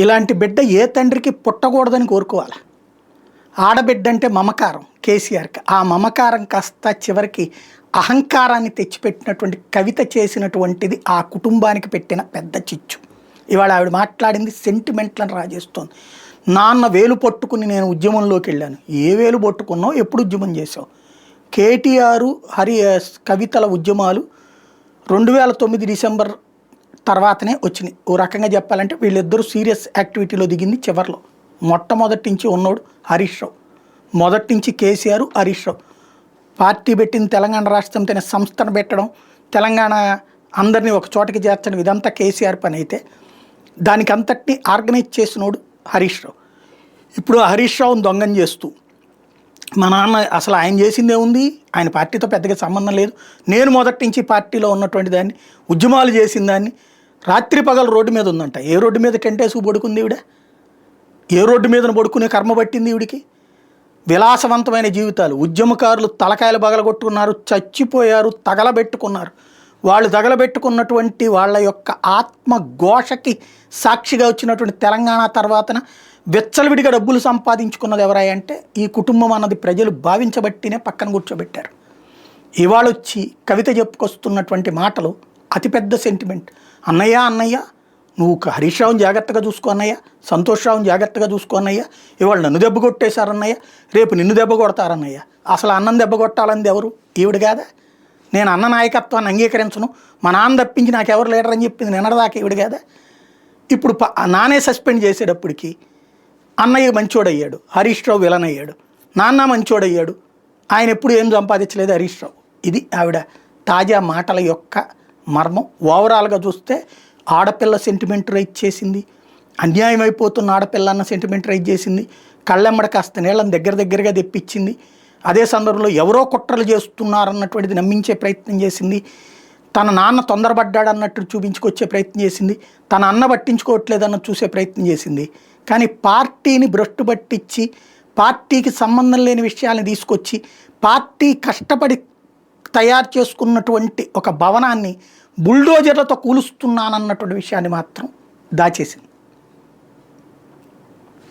ఇలాంటి బిడ్డ ఏ తండ్రికి పుట్టకూడదని కోరుకోవాలి. ఆడబిడ్డ అంటే మమకారం కేసీఆర్కి. ఆ మమకారం కాస్త చివరికి అహంకారాన్ని తెచ్చిపెట్టినటువంటి కవిత చేసినటువంటిది ఆ కుటుంబానికి పెట్టిన పెద్ద చిచ్చు. ఇవాళ ఆవిడ మాట్లాడింది సెంటిమెంట్లను రాజేస్తోంది. నాన్న వేలు పట్టుకుని నేను ఉద్యమంలోకి వెళ్ళాను. ఏ వేలు పట్టుకున్నావు, ఎప్పుడు ఉద్యమం చేసావు? కేటీఆర్ కవితల ఉద్యమాలు 2009 డిసెంబర్ తర్వాతనే వచ్చినాయి. ఓ రకంగా చెప్పాలంటే వీళ్ళిద్దరూ సీరియస్ యాక్టివిటీలో దిగింది చివరిలో. మొట్టమొదటి నుంచి ఉన్నోడు హరీష్ రావు, మొదటి నుంచి కేసీఆర్, హరీష్ రావు. పార్టీ పెట్టిన తెలంగాణ రాష్ట్రం తన సంస్థను పెట్టడం, తెలంగాణ అందరినీ ఒక చోటకి చేర్చడం, ఇదంతా కేసీఆర్ పని అయితే దానికి అంతటినీ ఆర్గనైజ్ చేసినోడు హరీష్ రావు. ఇప్పుడు హరీష్ రావుని దొంగం చేస్తూ మా నాన్న అసలు ఆయన చేసిందే ఉంది, ఆయన పార్టీతో పెద్దగా సంబంధం లేదు, నేను మొదటి నుంచి పార్టీలో ఉన్నటువంటి దాన్ని, ఉద్యమాలు చేసిన దాన్ని, రాత్రి పగలు రోడ్డు మీద ఉందంట. ఏ రోడ్డు మీద టెంటేసుకు పడుకుంది ఈవిడ? ఏ రోడ్డు మీద పడుకునే కర్మ పట్టింది ఈవిడికి? విలాసవంతమైన జీవితాలు, ఉద్యమకారులు తలకాయలు పగలగొట్టుకున్నారు, చచ్చిపోయారు, తగలబెట్టుకున్నారు. వాళ్ళు తగలబెట్టుకున్నటువంటి వాళ్ళ యొక్క ఆత్మఘోషకి సాక్షిగా వచ్చినటువంటి తెలంగాణ తర్వాతన వెచ్చలవిడిగా డబ్బులు సంపాదించుకున్నది ఎవరాయి అంటే ఈ కుటుంబం అన్నది ప్రజలు భావించబట్టినే పక్కన కూర్చోబెట్టారు. ఇవాళ వచ్చి కవిత చెప్పుకొస్తున్నటువంటి మాటలు అతిపెద్ద సెంటిమెంట్. అన్నయ్య అన్నయ్య నువ్వు హరీష్ రావుని జాగ్రత్తగా చూసుకో అన్నయ్య, సంతోష్ రావుని జాగ్రత్తగా చూసుకో అన్నయ్య, ఇవాళ నన్ను దెబ్బ కొట్టేశారన్నయ్య, రేపు నిన్ను దెబ్బ కొడతారన్నయ్య. అసలు అన్నం దెబ్బ కొట్టాలని ఎవరు? ఈవిడ కాదా? నేను అన్న నాయకత్వాన్ని అంగీకరించను, మా నాన్న తప్పించి నాకెవరు లీడర్ అని చెప్పింది నిన్నటిదాకా ఈవిడ కాదా? ఇప్పుడు నానే సస్పెండ్ చేసేటప్పటికి అన్నయ్య మంచోడయ్యాడు, హరీష్ రావు విలన్ అయ్యాడు. నాన్న మంచోడయ్యాడు, ఆయన ఎప్పుడు ఏం సంపాదించలేదు హరీష్ రావు. ఇది ఆవిడ తాజా మాటల యొక్క మర్మం. ఓవరాల్గా చూస్తే ఆడపిల్ల సెంటిమెంట్ రైజ్ చేసింది, అన్యాయం అయిపోతున్న ఆడపిల్ల అన్న సెంటిమెంట్ రైజ్ చేసింది, కళ్ళెమ్మడ కాస్త నీళ్ళని దగ్గరగా తెప్పించింది. అదే సందర్భంలో ఎవరో కుట్రలు చేస్తున్నారన్నటువంటిది నమ్మించే ప్రయత్నం చేసింది. తన నాన్న తొందరపడ్డాడన్నట్టు చూపించుకొచ్చే ప్రయత్నం చేసింది, తన అన్న పట్టించుకోవట్లేదన్నది చూసే ప్రయత్నం చేసింది. కానీ పార్టీని భ్రష్టు పట్టించి, పార్టీకి సంబంధం లేని విషయాన్ని తీసుకొచ్చి, పార్టీ కష్టపడి తయారు చేసుకున్నటువంటి ఒక భవనాన్ని బుల్డోజర్లతో కూలుస్తున్నానన్నటువంటి విషయాన్ని మాత్రం దాచేసింది.